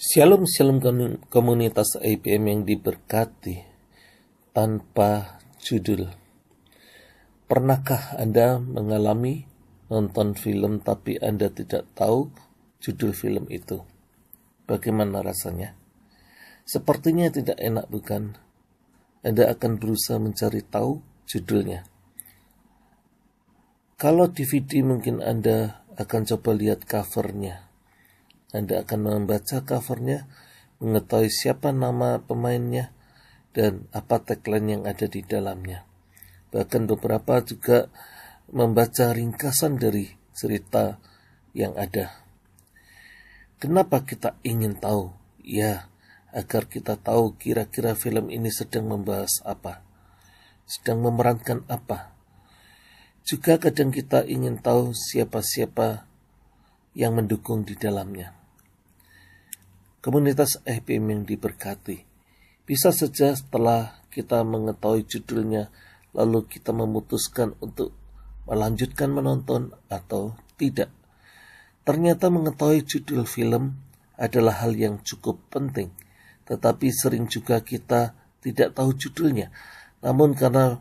Shalom shalom komunitas IPM yang diberkati. Tanpa judul. Pernahkah Anda mengalami nonton film tapi Anda tidak tahu judul film itu? Bagaimana rasanya? Sepertinya tidak enak, bukan? Anda akan berusaha mencari tahu judulnya. Kalau DVD mungkin Anda akan coba lihat covernya. Anda akan membaca covernya, mengetahui siapa nama pemainnya, dan apa tagline yang ada di dalamnya. Bahkan beberapa juga membaca ringkasan dari cerita yang ada. Kenapa kita ingin tahu? Ya, agar kita tahu kira-kira film ini sedang membahas apa, sedang memerankan apa. Juga kadang kita ingin tahu siapa-siapa yang mendukung di dalamnya. Komunitas IPM yang diberkati, bisa saja setelah kita mengetahui judulnya, lalu kita memutuskan untuk melanjutkan menonton atau tidak. Ternyata mengetahui judul film adalah hal yang cukup penting, tetapi sering juga kita tidak tahu judulnya. Namun karena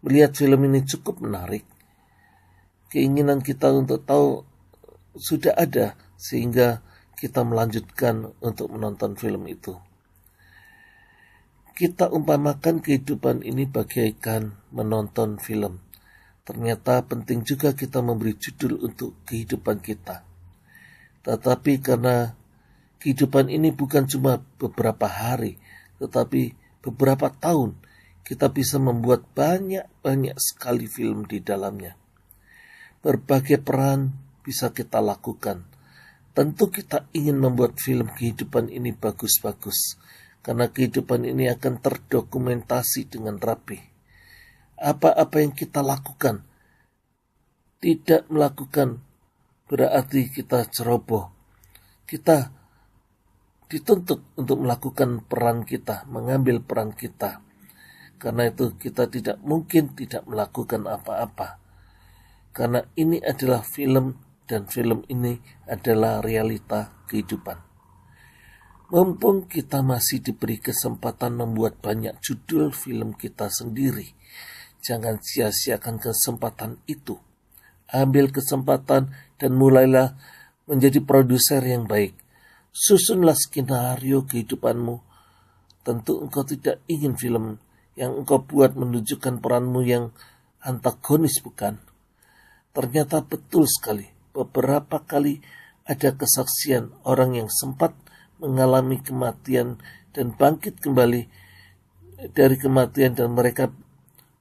melihat film ini cukup menarik, keinginan kita untuk tahu sudah ada, sehingga kita melanjutkan untuk menonton film itu. Kita umpamakan kehidupan ini bagaikan menonton film. Ternyata penting juga kita memberi judul untuk kehidupan kita. Tetapi karena kehidupan ini bukan cuma beberapa hari, tetapi beberapa tahun, kita bisa membuat banyak sekali film di dalamnya. Berbagai peran bisa kita lakukan. Tentu kita ingin membuat film kehidupan ini bagus-bagus, karena kehidupan ini akan terdokumentasi dengan rapi. Apa-apa yang kita lakukan, tidak melakukan berarti kita ceroboh. Kita dituntut untuk melakukan peran kita, mengambil peran kita. Karena itu kita tidak mungkin tidak melakukan apa-apa. Karena ini adalah film, dan film ini adalah realita kehidupan. Mumpung kita masih diberi kesempatan membuat banyak judul film kita sendiri, jangan sia-siakan kesempatan itu. Ambil kesempatan dan mulailah menjadi produser yang baik. Susunlah skenario kehidupanmu. Tentu engkau tidak ingin film yang engkau buat menunjukkan peranmu yang antagonis, bukan? Ternyata betul sekali. Beberapa kali ada kesaksian orang yang sempat mengalami kematian dan bangkit kembali dari kematian, dan mereka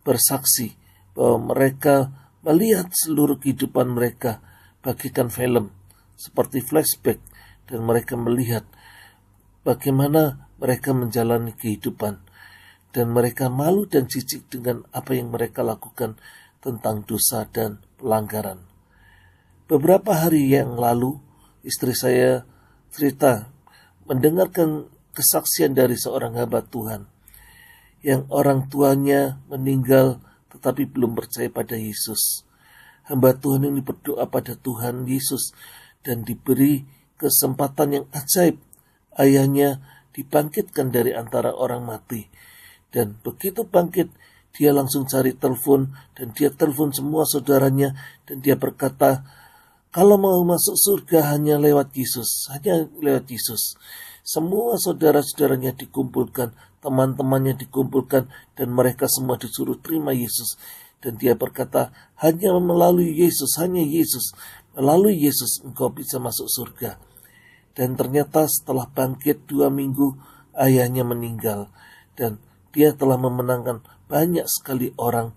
bersaksi bahwa mereka melihat seluruh kehidupan mereka bagaikan film, seperti flashback, dan mereka melihat bagaimana mereka menjalani kehidupan, dan mereka malu dan jijik dengan apa yang mereka lakukan tentang dosa dan pelanggaran. Beberapa hari yang lalu, istri saya cerita mendengarkan kesaksian dari seorang hamba Tuhan yang orang tuanya meninggal tetapi belum percaya pada Yesus. Hamba Tuhan ini berdoa pada Tuhan Yesus dan diberi kesempatan yang ajaib. Ayahnya dibangkitkan dari antara orang mati, dan begitu bangkit dia langsung cari telepon, dan dia telepon semua saudaranya, dan dia berkata, kalau mau masuk surga hanya lewat Yesus, hanya lewat Yesus. Semua saudara-saudaranya dikumpulkan, teman-temannya dikumpulkan, dan mereka semua disuruh terima Yesus. Dan dia berkata, hanya melalui Yesus, hanya Yesus. Melalui Yesus engkau bisa masuk surga. Dan ternyata setelah bangkit 2 minggu, ayahnya meninggal. Dan dia telah memenangkan banyak sekali orang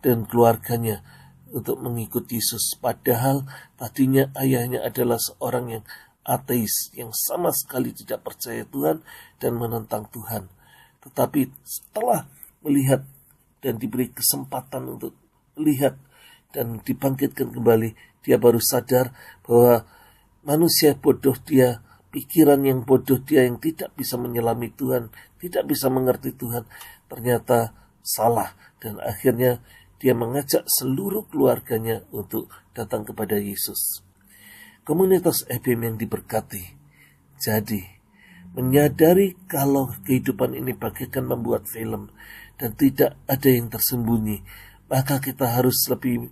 dan keluarganya untuk mengikut Yesus. Padahal tadinya ayahnya adalah seorang yang ateis, yang sama sekali tidak percaya Tuhan dan menentang Tuhan. Tetapi setelah melihat dan diberi kesempatan untuk melihat dan dibangkitkan kembali, dia baru sadar bahwa manusia bodoh dia, pikiran yang bodoh dia, yang tidak bisa menyelami Tuhan, tidak bisa mengerti Tuhan, ternyata salah. Dan akhirnya dia mengajak seluruh keluarganya untuk datang kepada Yesus. Komunitas IPM yang diberkati. Jadi, menyadari kalau kehidupan ini bagaikan membuat film dan tidak ada yang tersembunyi, maka kita harus lebih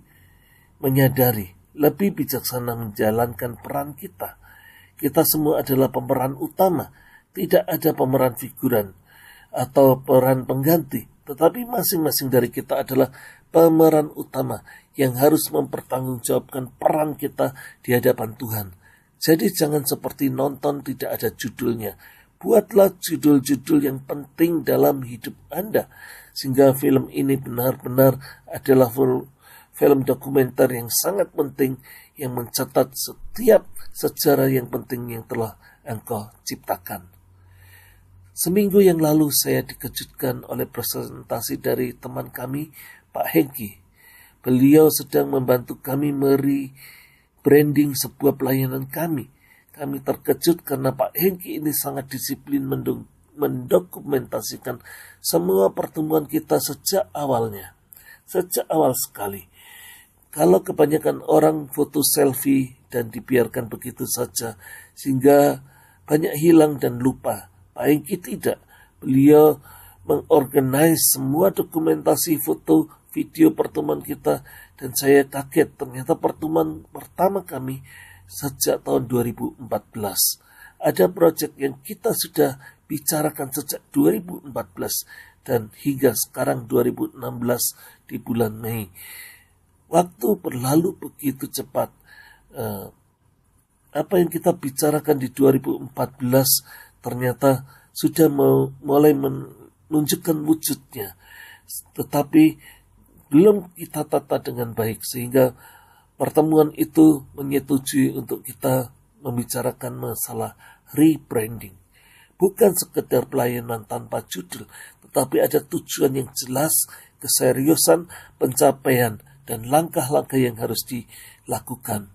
menyadari, lebih bijaksana menjalankan peran kita. Kita semua adalah pemeran utama, tidak ada pemeran figuran atau peran pengganti, tetapi masing-masing dari kita adalah pemeran utama yang harus mempertanggungjawabkan peran kita di hadapan Tuhan. Jadi jangan seperti nonton tidak ada judulnya. Buatlah judul-judul yang penting dalam hidup Anda, sehingga film ini benar-benar adalah film dokumenter yang sangat penting yang mencatat setiap sejarah yang penting yang telah engkau ciptakan. Seminggu yang lalu saya dikejutkan oleh presentasi dari teman kami, Pak Hengki. Beliau sedang membantu kami branding sebuah pelayanan kami. Kami terkejut karena Pak Hengki ini sangat disiplin mendokumentasikan semua pertemuan kita sejak awalnya. Sejak awal sekali. Kalau kebanyakan orang foto selfie dan dibiarkan begitu saja, sehingga banyak hilang dan lupa. Pak Hengki tidak. Beliau mengorganize semua dokumentasi foto, video pertemuan kita, dan saya kaget ternyata pertemuan pertama kami sejak tahun 2014. Ada proyek yang kita sudah bicarakan sejak 2014 dan hingga sekarang 2016 di bulan Mei. Waktu berlalu begitu cepat. Apa yang kita bicarakan di 2014 ternyata sudah mulai menunjukkan wujudnya. Tetapi belum kita tata dengan baik, sehingga pertemuan itu menyetujui untuk kita membicarakan masalah rebranding. Bukan sekedar pelayanan tanpa judul, tetapi ada tujuan yang jelas, keseriusan, pencapaian, dan langkah-langkah yang harus dilakukan.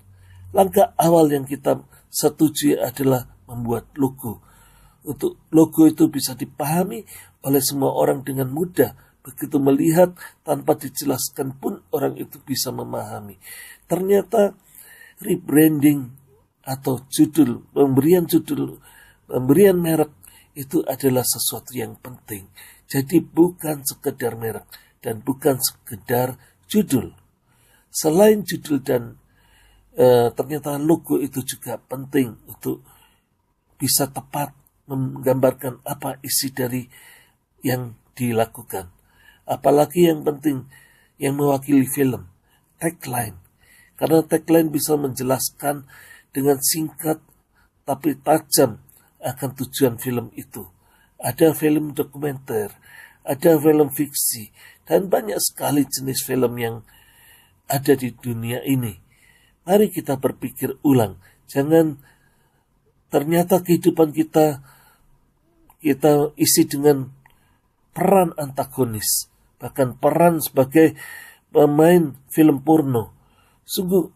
Langkah awal yang kita setujui adalah membuat logo. Untuk logo itu bisa dipahami oleh semua orang dengan mudah. Begitu melihat tanpa dijelaskan pun orang itu bisa memahami. Ternyata rebranding atau pemberian merek itu adalah sesuatu yang penting. Jadi bukan sekedar merek dan bukan sekedar judul. Selain judul dan ternyata logo itu juga penting untuk bisa tepat menggambarkan apa isi dari yang dilakukan. Apalagi yang penting yang mewakili film, tagline. Karena tagline bisa menjelaskan dengan singkat tapi tajam akan tujuan film itu. Ada film dokumenter, ada film fiksi, dan banyak sekali jenis film yang ada di dunia ini. Mari kita berpikir ulang. Jangan ternyata kehidupan kita isi dengan peran antagonis, bahkan peran sebagai pemain film porno,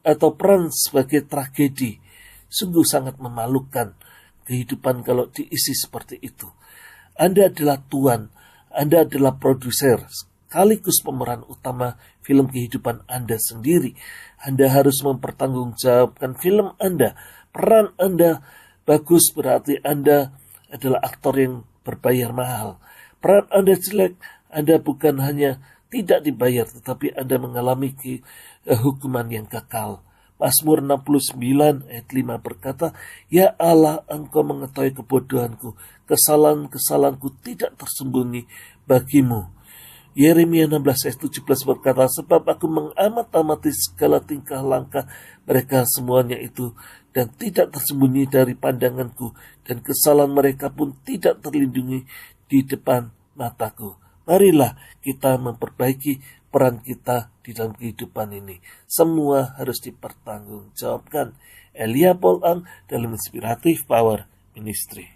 atau peran sebagai tragedi. Sungguh sangat memalukan kehidupan kalau diisi seperti itu. Anda adalah tuan, Anda adalah produser, sekaligus pemeran utama film kehidupan Anda sendiri. Anda harus mempertanggungjawabkan film Anda. Peran Anda bagus berarti Anda adalah aktor yang berbayar mahal. Peran Anda jelek, Anda bukan hanya tidak dibayar, tetapi Anda mengalami hukuman yang kekal. Mazmur 69 ayat 5 berkata, "Ya Allah, Engkau mengetahui kebodohanku, kesalahan-kesalahanku tidak tersembunyi bagimu." Yeremia 16 ayat 17 berkata, "Sebab aku mengamat-amati segala tingkah langkah mereka semuanya itu, dan tidak tersembunyi dari pandanganku, dan kesalahan mereka pun tidak terlindungi di depan mataku." Marilah kita memperbaiki peran kita di dalam kehidupan ini. Semua harus dipertanggungjawabkan. Elia Polang dalam Inspiratif Power Ministry.